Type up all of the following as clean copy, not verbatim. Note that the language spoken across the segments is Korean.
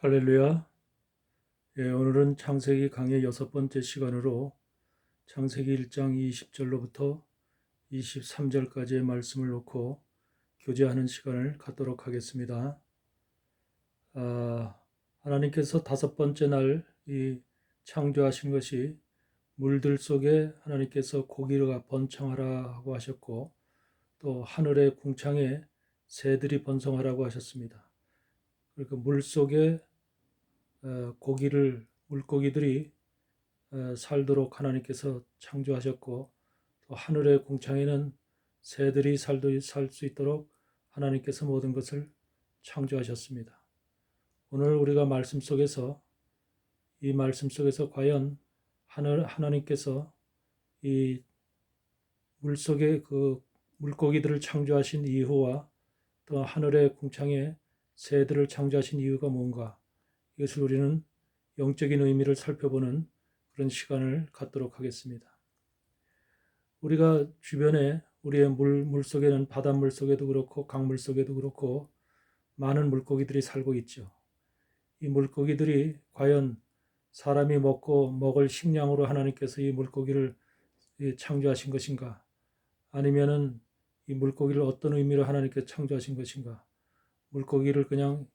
할렐루야. 예, 오늘은 창세기 강의 6번째 시간으로 창세기 1장 20절로부터 23절까지의 말씀을 놓고 교제하는 시간을 갖도록 하겠습니다. 하나님께서 5번째 날 이 창조하신 것이 물들 속에 하나님께서 고기가 번창하라 하고 하셨고, 또 하늘의 궁창에 새들이 번성하라고 하셨습니다. 그러니까 물 속에 물고기들이 살도록 하나님께서 창조하셨고, 또 하늘의 궁창에는 새들이 살 수 있도록 하나님께서 모든 것을 창조하셨습니다. 오늘 우리가 이 말씀 속에서 과연 하나님께서 이 물속에 그 물고기들을 창조하신 이유와 또 하늘의 궁창에 새들을 창조하신 이유가 뭔가, 이것을 우리는 영적인 의미를 살펴보는 그런 시간을 갖도록 하겠습니다. 우리가 주변에 우리의 물 속에는 바닷물 속에도 그렇고 강물 속에도 그렇고 많은 물고기들이 살고 있죠. 이 물고기들이 과연 사람이 먹을 식량으로 하나님께서 이 물고기를 창조하신 것인가? 아니면은 이 물고기를 어떤 의미로 하나님께서 창조하신 것인가? 물고기를 그냥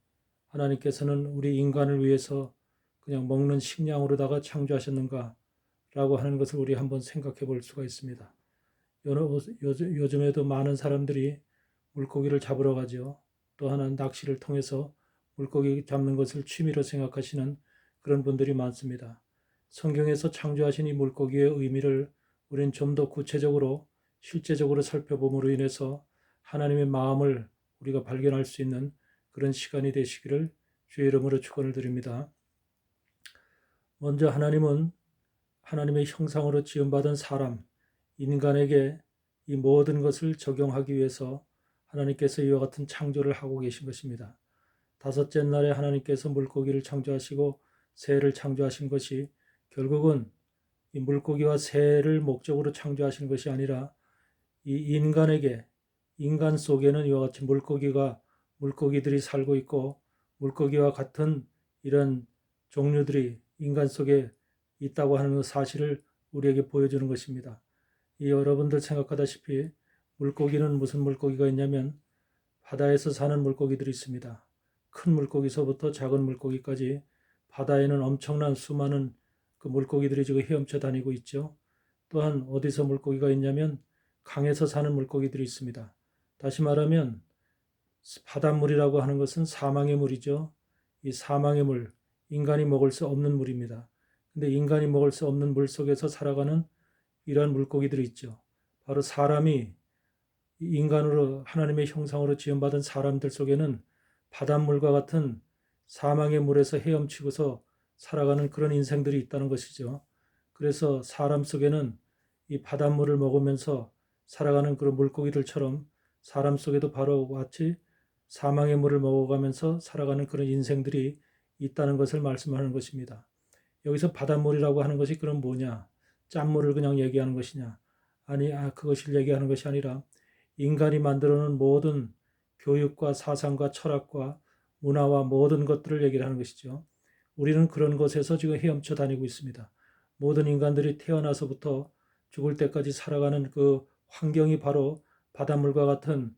하나님께서는 우리 인간을 위해서 그냥 먹는 식량으로다가 창조하셨는가? 라고 하는 것을 우리 한번 생각해 볼 수가 있습니다. 요즘에도 많은 사람들이 물고기를 잡으러 가죠. 또 하나 낚시를 통해서 물고기 잡는 것을 취미로 생각하시는 그런 분들이 많습니다. 성경에서 창조하신 이 물고기의 의미를 우리는 좀 더 구체적으로 실제적으로 살펴봄으로 인해서 하나님의 마음을 우리가 발견할 수 있는 그런 시간이 되시기를 주의 이름으로 축원을 드립니다. 먼저 하나님은 하나님의 형상으로 지음받은 사람, 인간에게 이 모든 것을 적용하기 위해서 하나님께서 이와 같은 창조를 하고 계신 것입니다. 5째 날에 하나님께서 물고기를 창조하시고 새를 창조하신 것이 결국은 이 물고기와 새를 목적으로 창조하신 것이 아니라 이 인간 속에는 이와 같이 물고기들이 살고 있고, 물고기와 같은 이런 종류들이 인간 속에 있다고 하는 사실을 우리에게 보여주는 것입니다. 여러분들 생각하다시피 물고기는 무슨 물고기가 있냐면 바다에서 사는 물고기들이 있습니다. 큰 물고기서부터 작은 물고기까지 바다에는 엄청난 수많은 그 물고기들이 지금 헤엄쳐 다니고 있죠. 또한 어디서 물고기가 있냐면 강에서 사는 물고기들이 있습니다. 다시 말하면 바닷물이라고 하는 것은 사망의 물이죠. 이 사망의 물, 인간이 먹을 수 없는 물입니다. 근데 인간이 먹을 수 없는 물 속에서 살아가는 이러한 물고기들이 있죠. 바로 사람이 인간으로 하나님의 형상으로 지음받은 사람들 속에는 바닷물과 같은 사망의 물에서 헤엄치고서 살아가는 그런 인생들이 있다는 것이죠. 그래서 사람 속에는 이 바닷물을 먹으면서 살아가는 그런 물고기들처럼 사람 속에도 바로 같이 사망의 물을 먹어가면서 살아가는 그런 인생들이 있다는 것을 말씀하는 것입니다. 여기서 바닷물이라고 하는 것이 그럼 뭐냐? 짠물을 그냥 얘기하는 것이냐? 그것을 얘기하는 것이 아니라 인간이 만들어 놓은 모든 교육과 사상과 철학과 문화와 모든 것들을 얘기를 하는 것이죠. 우리는 그런 곳에서 지금 헤엄쳐 다니고 있습니다. 모든 인간들이 태어나서부터 죽을 때까지 살아가는 그 환경이 바로 바닷물과 같은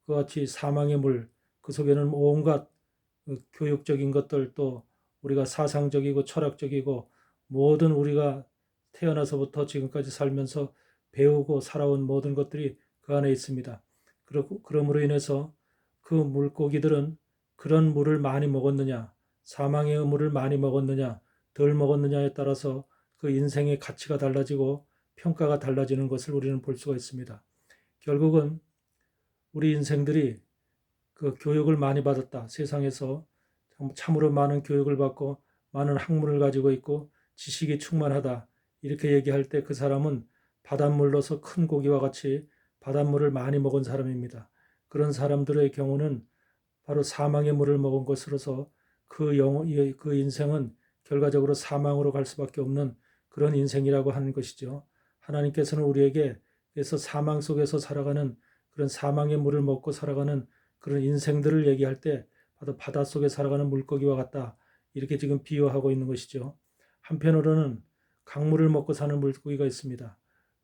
그같이 사망의 물, 그 속에는 온갖 교육적인 것들, 또 우리가 사상적이고 철학적이고 모든 우리가 태어나서부터 지금까지 살면서 배우고 살아온 모든 것들이 그 안에 있습니다. 그러므로 인해서 그 물고기들은 그런 물을 많이 먹었느냐, 사망의 물을 많이 먹었느냐, 덜 먹었느냐에 따라서 그 인생의 가치가 달라지고 평가가 달라지는 것을 우리는 볼 수가 있습니다. 결국은 우리 인생들이 그 교육을 많이 받았다. 세상에서 참으로 많은 교육을 받고 많은 학문을 가지고 있고 지식이 충만하다. 이렇게 얘기할 때 그 사람은 바닷물로서 큰 고기와 같이 바닷물을 많이 먹은 사람입니다. 그런 사람들의 경우는 바로 사망의 물을 먹은 것으로서 그 인생은 결과적으로 사망으로 갈 수밖에 없는 그런 인생이라고 하는 것이죠. 하나님께서는 우리에게 그래서 사망 속에서 살아가는 그런 사망의 물을 먹고 살아가는 그런 인생들을 얘기할 때 바닷속에 살아가는 물고기와 같다. 이렇게 지금 비유하고 있는 것이죠. 한편으로는 강물을 먹고 사는 물고기가 있습니다.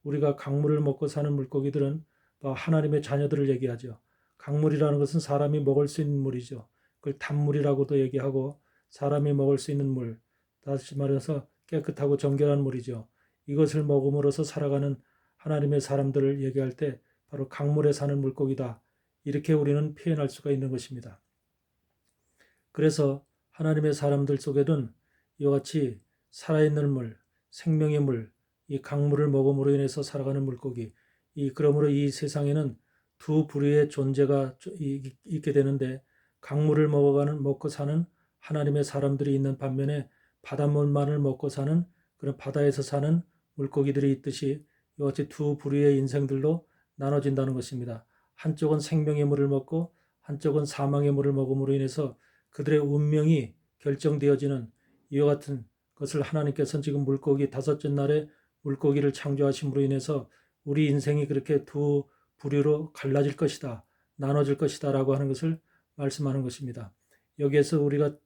우리가 강물을 먹고 사는 물고기들은 하나님의 자녀들을 얘기하죠. 강물이라는 것은 사람이 먹을 수 있는 물이죠. 그걸 단물이라고도 얘기하고 사람이 먹을 수 있는 물, 다시 말해서 깨끗하고 정결한 물이죠. 이것을 먹음으로써 살아가는 하나님의 사람들을 얘기할 때 바로 강물에 사는 물고기다. 이렇게 우리는 표현할 수가 있는 것입니다. 그래서 하나님의 사람들 속에는 이와 같이 살아있는 물, 생명의 물, 이 강물을 먹음으로 인해서 살아가는 물고기, 그러므로 이 세상에는 두 부류의 존재가 있게 되는데 강물을 먹고 사는 하나님의 사람들이 있는 반면에 바닷물만을 먹고 사는 그런 바다에서 사는 물고기들이 있듯이 이와 같이 두 부류의 인생들로 나눠진다는 것입니다. 한쪽은 생명의 물을 먹고 한쪽은 사망의 물을 먹음으로 인해서 그들의 운명이 결정되어지는 이와 같은 것을 하나님께서는 지금 물고기 다섯째 날에 물고기를 창조하심으로 인해서 우리 인생이 그렇게 두 부류로 갈라질 것이다, 나눠질 것이다 라고 하는 것을 말씀하는 것입니다. 여기에서 우리가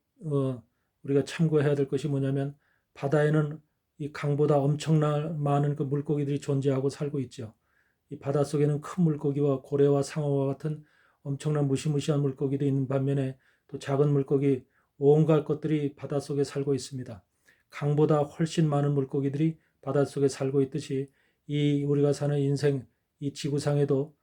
참고해야 될 것이 뭐냐면 바다에는 이 강보다 엄청난 많은 그 물고기들이 존재하고 살고 있죠. 이 바닷속에는 큰 물고기와 고래와 상어와 같은 엄청난 무시무시한 물고기도 있는 반면에 또 작은 물고기 온갖 것들이 바닷속에 살고 있습니다. 강보다 훨씬 많은 물고기들이 바닷속에 살고 있듯이 이 우리가 사는 인생 이 지구상에도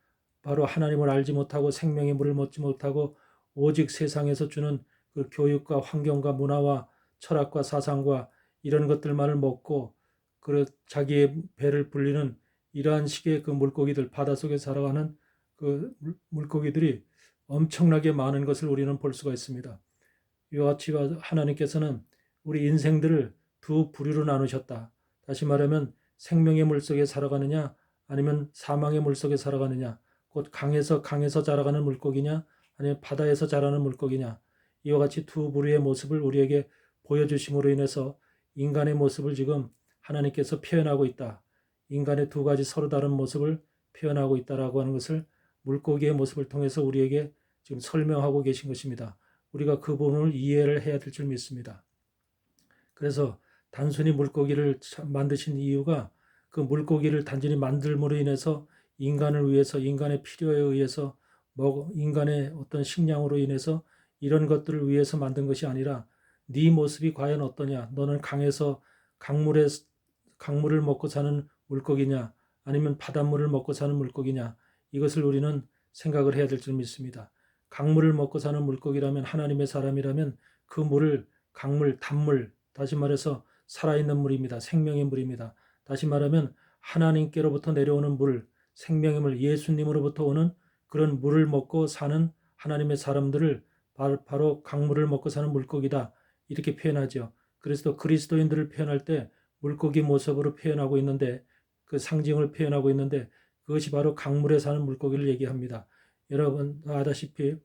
바로 하나님을 알지 못하고 생명의 물을 먹지 못하고 오직 세상에서 주는 그 교육과 환경과 문화와 철학과 사상과 이런 것들만을 먹고 그 자기의 배를 불리는 이러한 식의 그 물고기들 바닷속에 살아가는 그 물고기들이 엄청나게 많은 것을 우리는 볼 수가 있습니다. 이와 같이 하나님께서는 우리 인생들을 두 부류로 나누셨다. 다시 말하면 생명의 물속에 살아가느냐 아니면 사망의 물속에 살아가느냐 곧 강에서 자라가는 물고기냐 아니면 바다에서 자라는 물고기냐 이와 같이 두 부류의 모습을 우리에게 보여주심으로 인해서 인간의 모습을 지금 하나님께서 표현하고 있다. 인간의 두 가지 서로 다른 모습을 표현하고 있다라고 하는 것을 물고기의 모습을 통해서 우리에게 지금 설명하고 계신 것입니다. 우리가 그 부분을 이해를 해야 될 줄 믿습니다. 그래서 단순히 물고기를 만드신 이유가 그 물고기를 단순히 만들므로 인해서 인간을 위해서 인간의 필요에 의해서 인간의 어떤 식량으로 인해서 이런 것들을 위해서 만든 것이 아니라 네 모습이 과연 어떠냐? 너는 강물을 먹고 사는 물고기냐? 아니면 바닷물을 먹고 사는 물고기냐? 이것을 우리는 생각을 해야 될 줄 믿습니다. 강물을 먹고 사는 물고기라면 하나님의 사람이라면 그 물을 단물, 다시 말해서 살아있는 물입니다. 생명의 물입니다. 다시 말하면 하나님께로부터 내려오는 물, 생명의 물, 예수님으로부터 오는 그런 물을 먹고 사는 하나님의 사람들을 바로 강물을 먹고 사는 물고기다. 이렇게 표현하죠. 그래서 그리스도인들을 표현할 때 물고기 모습으로 표현하고 있는데 그 상징을 표현하고 있는데 그것이 바로 강물에 사는 물고기를 얘기합니다. 여러분 아다시피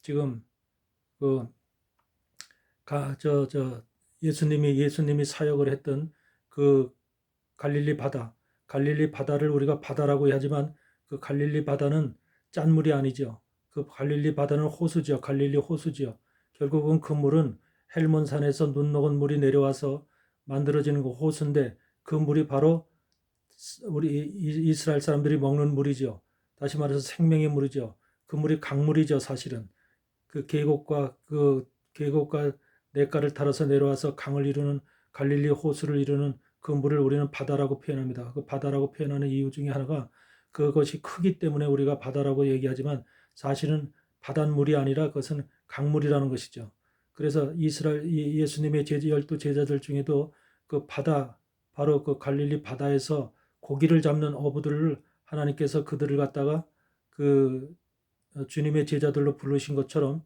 지금 예수님이 사역을 했던 그 갈릴리 바다를 우리가 바다라고 하지만 그 갈릴리 바다는 짠물이 아니죠. 그 갈릴리 바다는 호수죠. 갈릴리 호수죠. 결국은 그 물은 헬몬산에서 눈 녹은 물이 내려와서 만들어지는 그 호수인데 그 물이 바로 우리 이스라엘 사람들이 먹는 물이죠. 다시 말해서 생명의 물이죠. 그 물이 강물이죠, 사실은. 그 계곡과 냇가를 따라서 내려와서 강을 이루는 갈릴리 호수를 이루는 그 물을 우리는 바다라고 표현합니다. 그 바다라고 표현하는 이유 중에 하나가 그것이 크기 때문에 우리가 바다라고 얘기하지만 사실은 바닷물이 아니라 그것은 강물이라는 것이죠. 그래서 예수님의 12제자들 중에도 바로 그 갈릴리 바다에서 고기를 잡는 어부들을 하나님께서 그들을 갖다가 주님의 제자들로 부르신 것처럼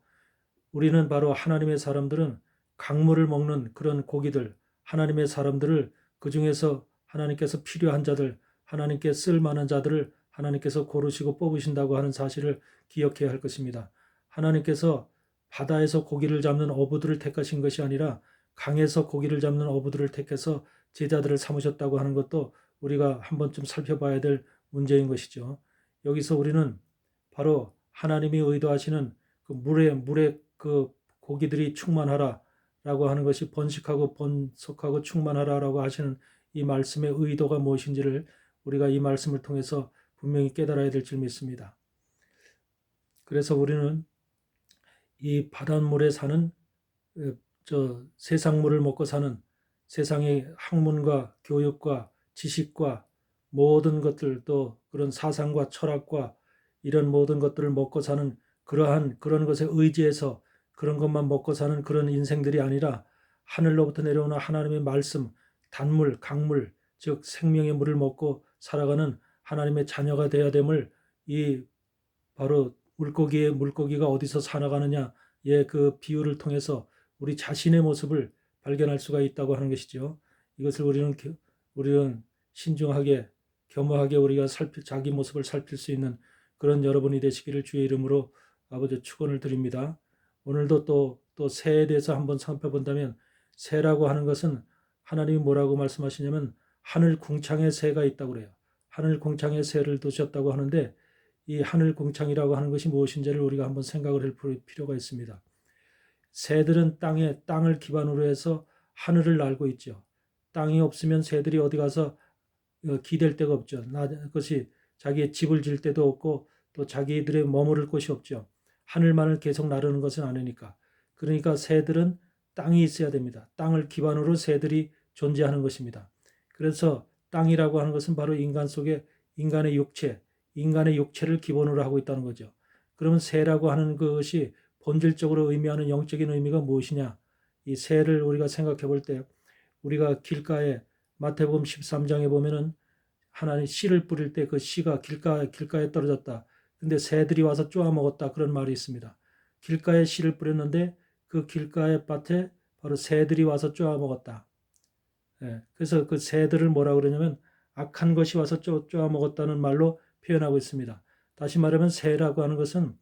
우리는 바로 하나님의 사람들은 강물을 먹는 그런 고기들, 하나님의 사람들을 그 중에서 하나님께서 필요한 자들, 하나님께 쓸만한 자들을 하나님께서 고르시고 뽑으신다고 하는 사실을 기억해야 할 것입니다. 하나님께서 바다에서 고기를 잡는 어부들을 택하신 것이 아니라 강에서 고기를 잡는 어부들을 택해서 제자들을 삼으셨다고 하는 것도 우리가 한 번쯤 살펴봐야 될 문제인 것이죠. 여기서 우리는 바로 하나님이 의도하시는 그 물에 그 고기들이 충만하라. 라고 하는 것이 번식하고 번속하고 충만하라라고 하시는 이 말씀의 의도가 무엇인지를 우리가 이 말씀을 통해서 분명히 깨달아야 될 줄 믿습니다. 그래서 우리는 이 바닷물에 사는 세상 물을 먹고 사는 세상의 학문과 교육과 지식과 모든 것들, 또 그런 사상과 철학과 이런 모든 것들을 먹고 사는 그런 것에 의지해서 그런 것만 먹고 사는 그런 인생들이 아니라 하늘로부터 내려오는 하나님의 말씀, 단물, 강물, 즉 생명의 물을 먹고 살아가는 하나님의 자녀가 되어야 됨을 이 바로 물고기가 어디서 살아가느냐의 그 비유를 통해서 우리 자신의 모습을 발견할 수가 있다고 하는 것이죠. 이것을 우리는 신중하게 겸허하게 우리가 자기 모습을 살필 수 있는 그런 여러분이 되시기를 주의 이름으로 아버지 축원을 드립니다. 오늘도 또 새에 대해서 한번 살펴본다면, 새라고 하는 것은 하나님이 뭐라고 말씀하시냐면 하늘 궁창에 새가 있다고 그래요. 하늘 궁창에 새를 두셨다고 하는데, 이 하늘 궁창이라고 하는 것이 무엇인지를 우리가 한번 생각을 할 필요가 있습니다. 새들은 땅을 기반으로 해서 하늘을 날고 있죠. 땅이 없으면 새들이 어디 가서 기댈 데가 없죠. 그것이 자기의 집을 질 데도 없고 또 자기들의 머무를 곳이 없죠. 하늘만을 계속 나르는 것은 아니니까. 그러니까 새들은 땅이 있어야 됩니다. 땅을 기반으로 새들이 존재하는 것입니다. 그래서 땅이라고 하는 것은 바로 인간 속에 인간의 육체를 기본으로 하고 있다는 거죠. 그러면 새라고 하는 것이 본질적으로 의미하는 영적인 의미가 무엇이냐? 이 새를 우리가 생각해 볼 때, 우리가 길가에 마태복음 13장에 보면은 하나님 씨를 뿌릴 때 그 씨가 길가에 떨어졌다. 근데 새들이 와서 쪼아 먹었다. 그런 말이 있습니다. 길가에 씨를 뿌렸는데 그 길가의 밭에 바로 새들이 와서 쪼아 먹었다. 예, 그래서 그 새들을 뭐라 그러냐면 악한 것이 와서 쪼아 먹었다는 말로 표현하고 있습니다. 다시 말하면 새라고 하는 것은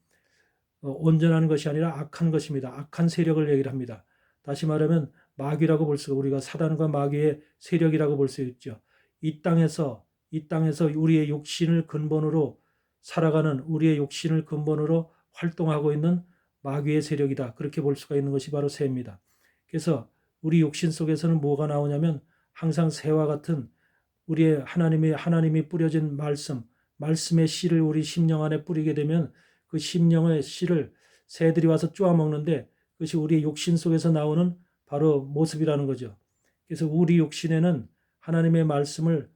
온전한 것이 아니라 악한 것입니다. 악한 세력을 얘기를 합니다. 다시 말하면 마귀라고 볼 수가, 우리가 사단과 마귀의 세력이라고 볼 수 있죠. 이 땅에서 우리의 육신을 근본으로 살아가는, 우리의 육신을 근본으로 활동하고 있는 마귀의 세력이다. 그렇게 볼 수가 있는 것이 바로 새입니다. 그래서 우리 육신 속에서는 뭐가 나오냐면 항상 새와 같은 우리의 하나님이 뿌려진 말씀의 씨를 우리 심령 안에 뿌리게 되면 그 심령의 씨를 새들이 와서 쪼아 먹는데, 그것이 우리의 육신 속에서 나오는 바로 모습이라는 거죠. 그래서 우리 육신에는 하나님의 말씀을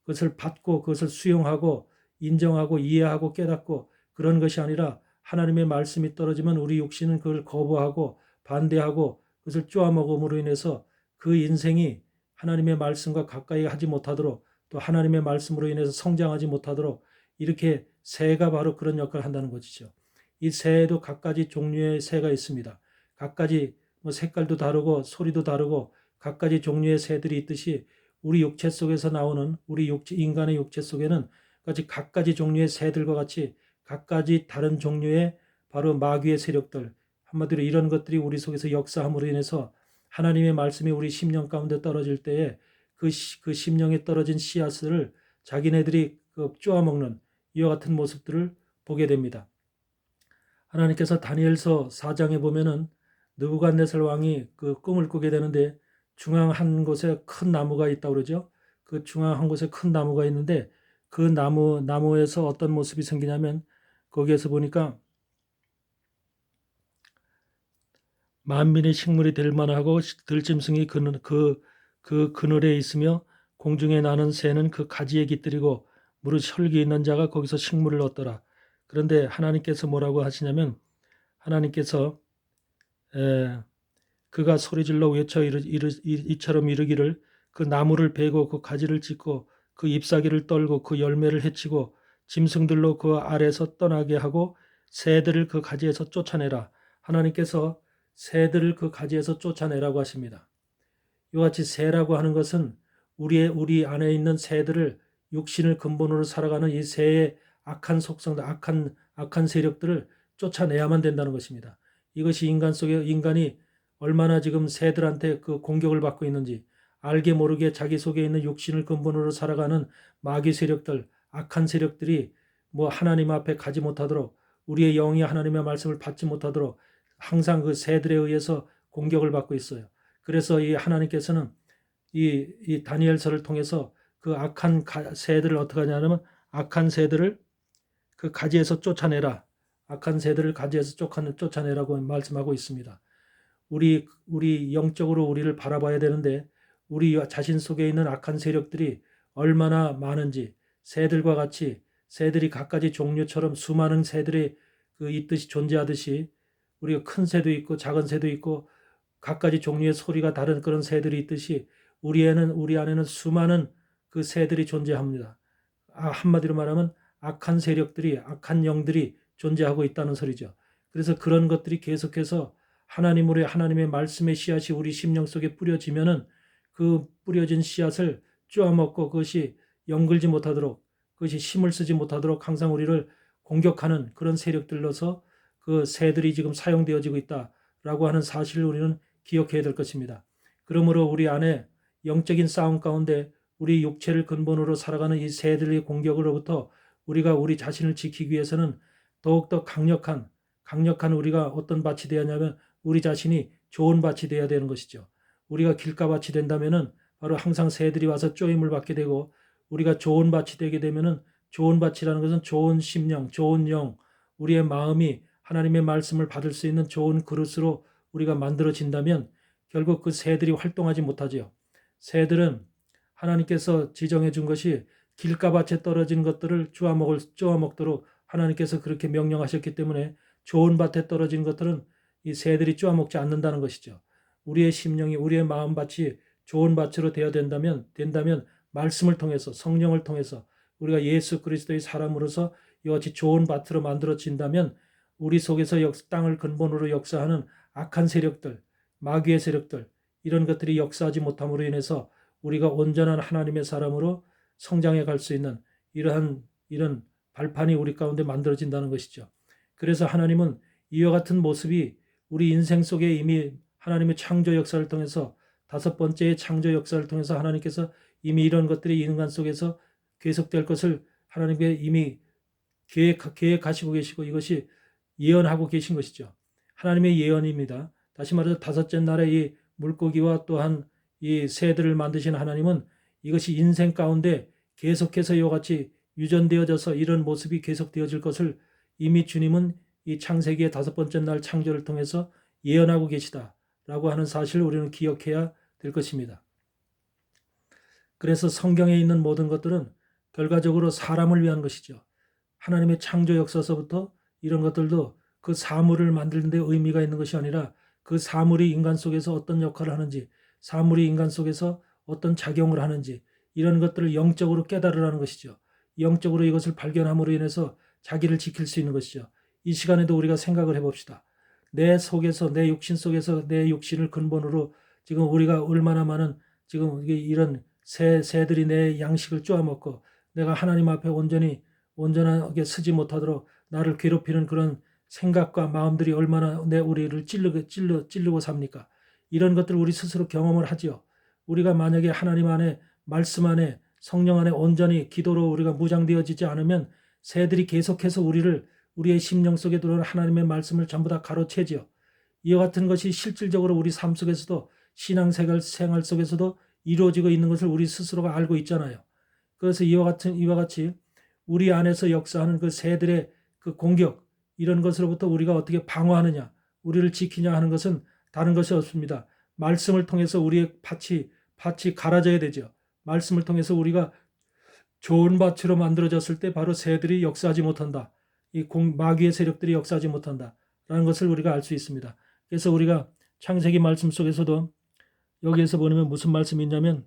그것을 받고 그것을 수용하고 인정하고 이해하고 깨닫고 그런 것이 아니라, 하나님의 말씀이 떨어지면 우리 육신은 그걸 거부하고 반대하고 그것을 쪼아 먹음으로 인해서 그 인생이 하나님의 말씀과 가까이 하지 못하도록, 또 하나님의 말씀으로 인해서 성장하지 못하도록, 이렇게 새가 바로 그런 역할을 한다는 것이죠. 이 새에도 각가지 종류의 새가 있습니다. 각가지 색깔도 다르고 소리도 다르고 각가지 종류의 새들이 있듯이, 우리 육체 속에서 나오는 인간의 육체 속에는 각가지 종류의 새들과 같이 각가지 다른 종류의 바로 마귀의 세력들, 한마디로 이런 것들이 우리 속에서 역사함으로 인해서 하나님의 말씀이 우리 심령 가운데 떨어질 때에 그 심령에 떨어진 씨앗을 자기네들이 쪼아먹는 이와 같은 모습들을 보게 됩니다. 하나님께서 다니엘서 4장에 보면은 느부갓네살 왕이 그 꿈을 꾸게 되는데, 중앙 한 곳에 큰 나무가 있다고 그러죠. 그 중앙 한 곳에 큰 나무가 있는데, 그 나무에서 어떤 모습이 생기냐면, 거기에서 보니까 만민의 식물이 될 만하고 들짐승이 그 그늘에 있으며 공중에 나는 새는 그 가지에 깃들이고 무릇 혈기 있는 자가 거기서 식물을 얻더라. 그런데 하나님께서 뭐라고 하시냐면, 하나님께서 그가 소리질러 외쳐 이처럼 이르기를, 그 나무를 베고 그 가지를 찢고 그 잎사귀를 떨고 그 열매를 해치고 짐승들로 그 아래서 떠나게 하고 새들을 그 가지에서 쫓아내라. 하나님께서 새들을 그 가지에서 쫓아내라고 하십니다. 이와 같이 새라고 하는 것은 우리 안에 있는 새들을, 육신을 근본으로 살아가는 이 새의 악한 속성들, 악한 세력들을 쫓아내야만 된다는 것입니다. 이것이 인간이 얼마나 지금 새들한테 그 공격을 받고 있는지, 알게 모르게 자기 속에 있는 육신을 근본으로 살아가는 마귀 세력들, 악한 세력들이 하나님 앞에 가지 못하도록, 우리의 영이 하나님의 말씀을 받지 못하도록 항상 그 새들에 의해서 공격을 받고 있어요. 그래서 이 하나님께서는 이 다니엘서를 통해서 그 악한 새들을 어떻게 하냐면 악한 새들을 그 가지에서 쫓아내라. 악한 새들을 가지에서 쫓아내라고 말씀하고 있습니다. 우리 영적으로 우리를 바라봐야 되는데 우리 자신 속에 있는 악한 세력들이 얼마나 많은지 새들과 같이 새들이 갖가지 종류처럼 수많은 새들이 있듯이 존재하듯이 우리가 큰 새도 있고 작은 새도 있고 갖가지 종류의 소리가 다른 그런 새들이 있듯이 우리 안에는 수많은 그 새들이 존재합니다. 한마디로 말하면 악한 세력들이 악한 영들이 존재하고 있다는 소리죠. 그래서 그런 것들이 계속해서 하나님의 말씀의 씨앗이 우리 심령 속에 뿌려지면은 그 뿌려진 씨앗을 쪼아먹고 그것이 영글지 못하도록 그것이 힘을 쓰지 못하도록 항상 우리를 공격하는 그런 세력들로서 그 새들이 지금 사용되어지고 있다라고 하는 사실을 우리는 기억해야 될 것입니다. 그러므로 우리 안에 영적인 싸움 가운데 우리 육체를 근본으로 살아가는 이 새들의 공격으로부터 우리가 우리 자신을 지키기 위해서는 더욱더 강력한 우리가 어떤 밭이 되어야 하냐면 우리 자신이 좋은 밭이 되어야 되는 것이죠. 우리가 길가밭이 된다면은 바로 항상 새들이 와서 쪼임을 받게 되고 우리가 좋은 밭이 되게 되면은 좋은 밭이라는 것은 좋은 심령, 좋은 영, 우리의 마음이 하나님의 말씀을 받을 수 있는 좋은 그릇으로 우리가 만들어진다면 결국 그 새들이 활동하지 못하지요. 새들은 하나님께서 지정해 준 것이 길가밭에 떨어진 것들을 쪼아먹도록 하나님께서 그렇게 명령하셨기 때문에 좋은 밭에 떨어진 것들은 이 새들이 쪼아먹지 않는다는 것이죠. 우리의 심령이 우리의 마음밭이 좋은 밭으로 되어야 된다면 말씀을 통해서 성령을 통해서 우리가 예수 그리스도의 사람으로서 이같이 좋은 밭으로 만들어진다면 우리 속에서 땅을 근본으로 역사하는 악한 세력들, 마귀의 세력들 이런 것들이 역사하지 못함으로 인해서 우리가 온전한 하나님의 사람으로 성장해 갈 수 있는 이런 발판이 우리 가운데 만들어진다는 것이죠. 그래서 하나님은 이와 같은 모습이 우리 인생 속에 이미 하나님의 창조 역사를 통해서 다섯 번째의 창조 역사를 통해서 하나님께서 이미 이런 것들이 인간 속에서 계속될 것을 하나님께 이미 계획하시고 계시고 이것이 예언하고 계신 것이죠. 하나님의 예언입니다. 다시 말해서 다섯째 날에 이 물고기와 또한 이 새들을 만드신 하나님은 이것이 인생 가운데 계속해서 이와 같이 유전되어져서 이런 모습이 계속되어질 것을 이미 주님은 이 창세기의 다섯 번째 날 창조를 통해서 예언하고 계시다라고 하는 사실을 우리는 기억해야 될 것입니다. 그래서 성경에 있는 모든 것들은 결과적으로 사람을 위한 것이죠. 하나님의 창조 역사서부터 이런 것들도 그 사물을 만드는 데 의미가 있는 것이 아니라 그 사물이 인간 속에서 어떤 역할을 하는지, 사물이 인간 속에서 어떤 작용을 하는지 이런 것들을 영적으로 깨달으라는 것이죠. 영적으로 이것을 발견함으로 인해서 자기를 지킬 수 있는 것이죠. 이 시간에도 우리가 생각을 해봅시다. 내 속에서, 내 육신 속에서 내 육신을 근본으로 지금 우리가 얼마나 많은 지금 이런 새들이 내 양식을 쪼아먹고 내가 하나님 앞에 온전하게 서지 못하도록 나를 괴롭히는 그런 생각과 마음들이 얼마나 우리를 찌르고 삽니까? 이런 것들을 우리 스스로 경험을 하지요. 우리가 만약에 하나님 안에 말씀 안에 성령 안에 온전히 기도로 우리가 무장되어지지 않으면 새들이 계속해서 우리의 심령 속에 들어오는 하나님의 말씀을 전부 다 가로채지요. 이와 같은 것이 실질적으로 우리 삶 속에서도 신앙생활 속에서도 이루어지고 있는 것을 우리 스스로가 알고 있잖아요. 그래서 이와 같이 우리 안에서 역사하는 그 새들의 그 공격 이런 것으로부터 우리가 어떻게 방어하느냐, 우리를 지키냐 하는 것은 다른 것이 없습니다. 말씀을 통해서 우리의 밭이 갈아져야 되죠. 말씀을 통해서 우리가 좋은 밭으로 만들어졌을 때 바로 새들이 역사하지 못한다. 마귀의 세력들이 역사하지 못한다라는 것을 우리가 알 수 있습니다. 그래서 우리가 창세기 말씀 속에서도 여기에서 보면 무슨 말씀이 있냐면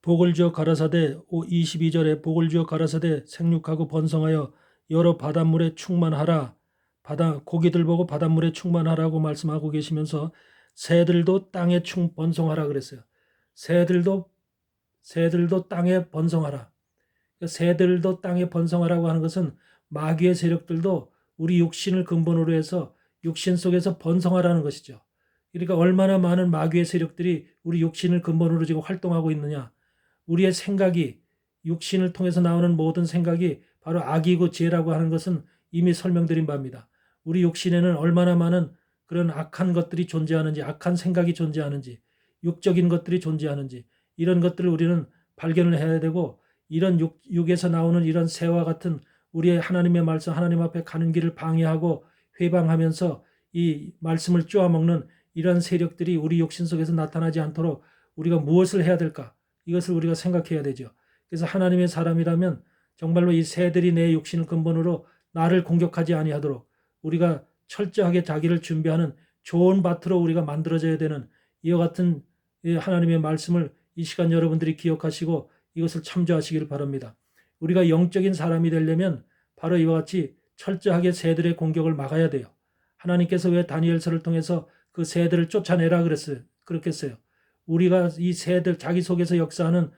복을 주어 가라사대 22절에 복을 주어 가라사대 생육하고 번성하여 여러 바닷물에 충만하라. 고기들 보고 바닷물에 충만하라고 말씀하고 계시면서 새들도 땅에 번성하라 그랬어요. 새들도 땅에 번성하라. 새들도 땅에 번성하라고 하는 것은 마귀의 세력들도 우리 육신을 근본으로 해서 육신 속에서 번성하라는 것이죠. 그러니까 얼마나 많은 마귀의 세력들이 우리 육신을 근본으로 지금 활동하고 있느냐. 우리의 생각이 육신을 통해서 나오는 모든 생각이 바로 악이고 죄라고 하는 것은 이미 설명드린 바입니다. 우리 육신에는 얼마나 많은 그런 악한 것들이 존재하는지, 악한 생각이 존재하는지, 육적인 것들이 존재하는지, 이런 것들을 우리는 발견을 해야 되고, 이런 육에서 나오는 이런 새와 같은 우리의 하나님의 말씀, 하나님 앞에 가는 길을 방해하고 회방하면서 이 말씀을 쪼아먹는 이런 세력들이 우리 육신 속에서 나타나지 않도록 우리가 무엇을 해야 될까? 이것을 우리가 생각해야 되죠. 그래서 하나님의 사람이라면 정말로 이 새들이 내 육신을 근본으로 나를 공격하지 아니하도록 우리가 철저하게 자기를 준비하는 좋은 밭으로 우리가 만들어져야 되는 이와 같은 하나님의 말씀을 이 시간 여러분들이 기억하시고 이것을 참조하시기를 바랍니다. 우리가 영적인 사람이 되려면 바로 이와 같이 철저하게 새들의 공격을 막아야 돼요. 하나님께서 왜 다니엘서를 통해서 그 새들을 쫓아내라 그랬겠어요. 우리가 이 새들, 자기 속에서 역사하는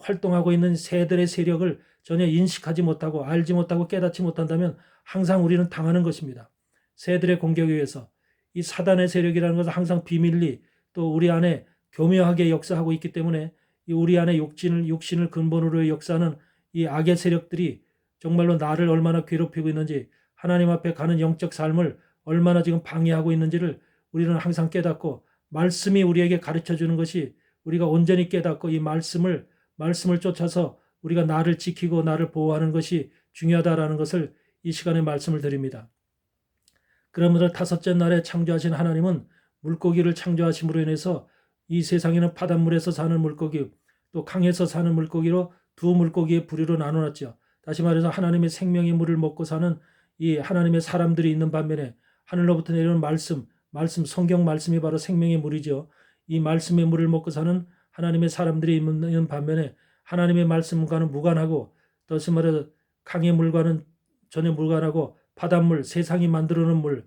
활동하고 있는 새들의 세력을 전혀 인식하지 못하고 알지 못하고 깨닫지 못한다면 항상 우리는 당하는 것입니다. 새들의 공격에 의해서 이 사단의 세력이라는 것은 항상 비밀리 또 우리 안에 교묘하게 역사하고 있기 때문에 이 우리 안에 육신을 근본으로 역사하는 이 악의 세력들이 정말로 나를 얼마나 괴롭히고 있는지, 하나님 앞에 가는 영적 삶을 얼마나 지금 방해하고 있는지를 우리는 항상 깨닫고, 말씀이 우리에게 가르쳐 주는 것이 우리가 온전히 깨닫고 이 말씀을 쫓아서 우리가 나를 지키고 나를 보호하는 것이 중요하다라는 것을 이 시간에 말씀을 드립니다. 그러므로 다섯째 날에 창조하신 하나님은 물고기를 창조하심으로 인해서 이 세상에는 바닷물에서 사는 물고기, 또 강에서 사는 물고기로 두 물고기의 부류로 나눠놨죠. 다시 말해서 하나님의 생명의 물을 먹고 사는 이 하나님의 사람들이 있는 반면에 하늘로부터 내려오는 말씀, 성경 말씀이 바로 생명의 물이죠. 이 말씀의 물을 먹고 사는 하나님의 사람들이 있는 반면에 하나님의 말씀과는 무관하고, 다시 말해서 강의 물과는 전혀 무관하고 바닷물, 세상이 만들어놓은 물,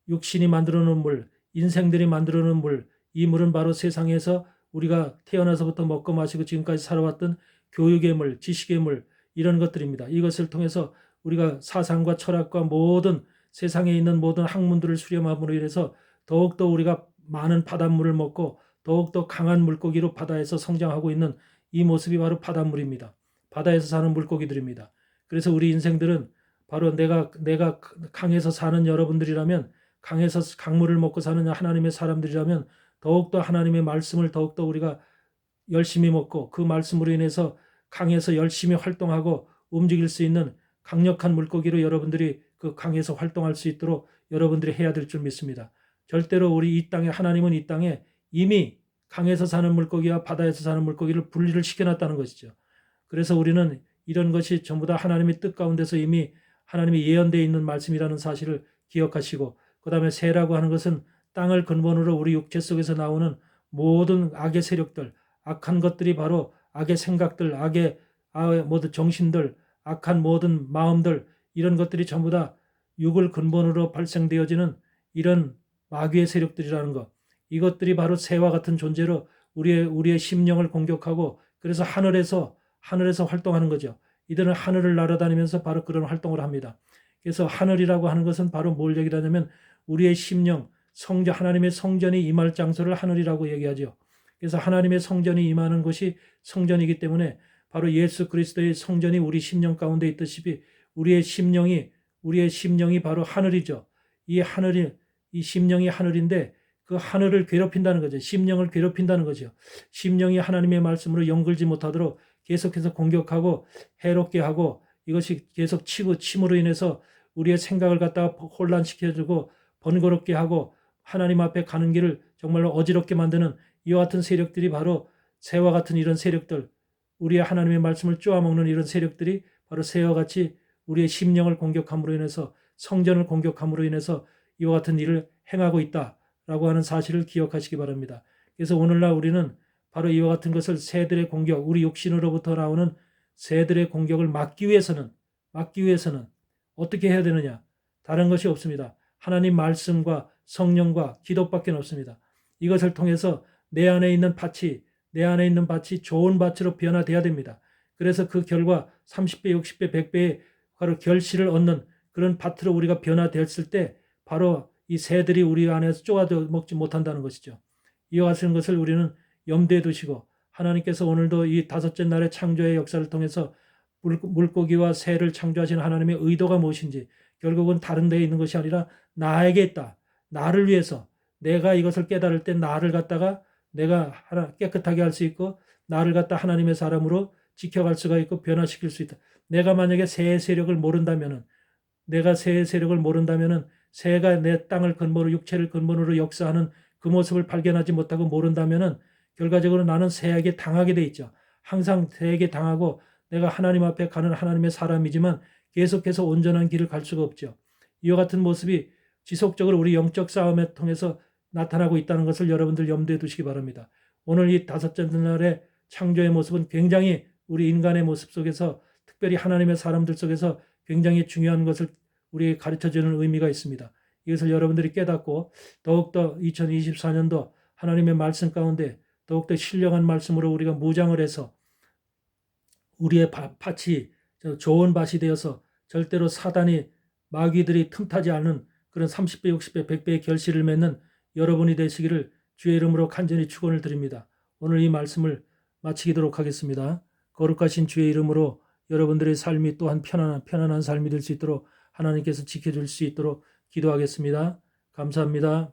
육신이 만들어놓은 물, 인생들이 만들어놓은 물, 이 물은 바로 세상에서 우리가 태어나서부터 먹고 마시고 지금까지 살아왔던 교육의 물, 지식의 물, 이런 것들입니다. 이것을 통해서 우리가 사상과 철학과 모든 세상에 있는 모든 학문들을 수렴함으로 인해서 더욱더 우리가 많은 바닷물을 먹고 더욱더 강한 물고기로 바다에서 성장하고 있는 이 모습이 바로 바닷물입니다. 바다에서 사는 물고기들입니다. 그래서 우리 인생들은 바로 내가 강에서 사는 여러분들이라면, 강에서 강물을 먹고 사는 하나님의 사람들이라면 더욱더 하나님의 말씀을 더욱더 우리가 열심히 먹고 그 말씀으로 인해서 강에서 열심히 활동하고 움직일 수 있는 강력한 물고기로 여러분들이 그 강에서 활동할 수 있도록 여러분들이 해야 될 줄 믿습니다. 절대로 우리 이 땅에, 하나님은 이 땅에 이미 강에서 사는 물고기와 바다에서 사는 물고기를 분리를 시켜놨다는 것이죠. 그래서 우리는 이런 것이 전부 다 하나님의 뜻 가운데서 이미 하나님이 예언되어 있는 말씀이라는 사실을 기억하시고, 그 다음에 새라고 하는 것은 땅을 근본으로 우리 육체 속에서 나오는 모든 악의 세력들, 악한 것들이 바로 악의 생각들, 악의 모든 정신들, 악한 모든 마음들, 이런 것들이 전부 다 육을 근본으로 발생되어지는 이런 마귀의 세력들이라는 것. 이것들이 바로 새와 같은 존재로 우리의 심령을 공격하고, 그래서 하늘에서 활동하는 거죠. 이들은 하늘을 날아다니면서 바로 그런 활동을 합니다. 그래서 하늘이라고 하는 것은 바로 뭘 얘기하냐면 우리의 심령, 성전, 하나님의 성전이 임할 장소를 하늘이라고 얘기하죠. 그래서 하나님의 성전이 임하는 것이 성전이기 때문에 바로 예수 그리스도의 성전이 우리 심령 가운데 있듯이 우리의 심령이 바로 하늘이죠. 이 심령이 하늘인데 그 하늘을 괴롭힌다는 거죠. 심령을 괴롭힌다는 거죠. 심령이 하나님의 말씀으로 연결지 못하도록 계속해서 공격하고 해롭게 하고, 이것이 계속 침으로 인해서 우리의 생각을 갖다가 혼란시켜주고 번거롭게 하고 하나님 앞에 가는 길을 정말로 어지럽게 만드는 이와 같은 세력들이 바로 새와 같은 이런 세력들, 우리의 하나님의 말씀을 쪼아먹는 이런 세력들이 바로 새와 같이 우리의 심령을 공격함으로 인해서, 성전을 공격함으로 인해서 이와 같은 일을 행하고 있다라고 하는 사실을 기억하시기 바랍니다. 그래서 오늘날 우리는 바로 이와 같은 것을, 새들의 공격, 우리 육신으로부터 나오는 새들의 공격을 막기 위해서는 어떻게 해야 되느냐? 다른 것이 없습니다. 하나님 말씀과 성령과 기도밖에 없습니다. 이것을 통해서 내 안에 있는 밭이 좋은 밭으로 변화돼야 됩니다. 그래서 그 결과 30배, 60배, 100배의 바로 결실을 얻는 그런 밭으로 우리가 변화되었을 때 바로 이 새들이 우리 안에서 쪼아져 먹지 못한다는 것이죠. 이와 같은 것을 우리는 염두에 두시고, 하나님께서 오늘도 이 다섯째 날의 창조의 역사를 통해서 물고기와 새를 창조하신 하나님의 의도가 무엇인지, 결국은 다른 데에 있는 것이 아니라 나에게 있다. 나를 위해서 내가 이것을 깨달을 때 나를 갖다가 내가 깨끗하게 할 수 있고, 나를 갖다 하나님의 사람으로 지켜갈 수가 있고 변화시킬 수 있다. 내가 만약에 새의 세력을 모른다면은, 내가 새의 세력을 모른다면은 새가 내 땅을 근본으로, 육체를 근본으로 역사하는 그 모습을 발견하지 못하고 모른다면은 결과적으로 나는 새에게 당하게 돼 있죠. 항상 새에게 당하고, 내가 하나님 앞에 가는 하나님의 사람이지만 계속해서 온전한 길을 갈 수가 없죠. 이와 같은 모습이 지속적으로 우리 영적 싸움에 통해서 나타나고 있다는 것을 여러분들 염두에 두시기 바랍니다. 오늘 이 다섯째 날의 창조의 모습은 굉장히 우리 인간의 모습 속에서, 특별히 하나님의 사람들 속에서 굉장히 중요한 것을 우리에게 가르쳐주는 의미가 있습니다. 이것을 여러분들이 깨닫고 더욱더 2024년도 하나님의 말씀 가운데 더욱더 신령한 말씀으로 우리가 무장을 해서 우리의 밭이 좋은 밭이 되어서 절대로 사단이, 마귀들이 틈타지 않는 그런 30배, 60배, 100배의 결실을 맺는 여러분이 되시기를 주의 이름으로 간절히 축원을 드립니다. 오늘 이 말씀을 마치도록 하겠습니다. 거룩하신 주의 이름으로 여러분들의 삶이 또한 편안한 삶이 될 수 있도록 하나님께서 지켜줄 수 있도록 기도하겠습니다. 감사합니다.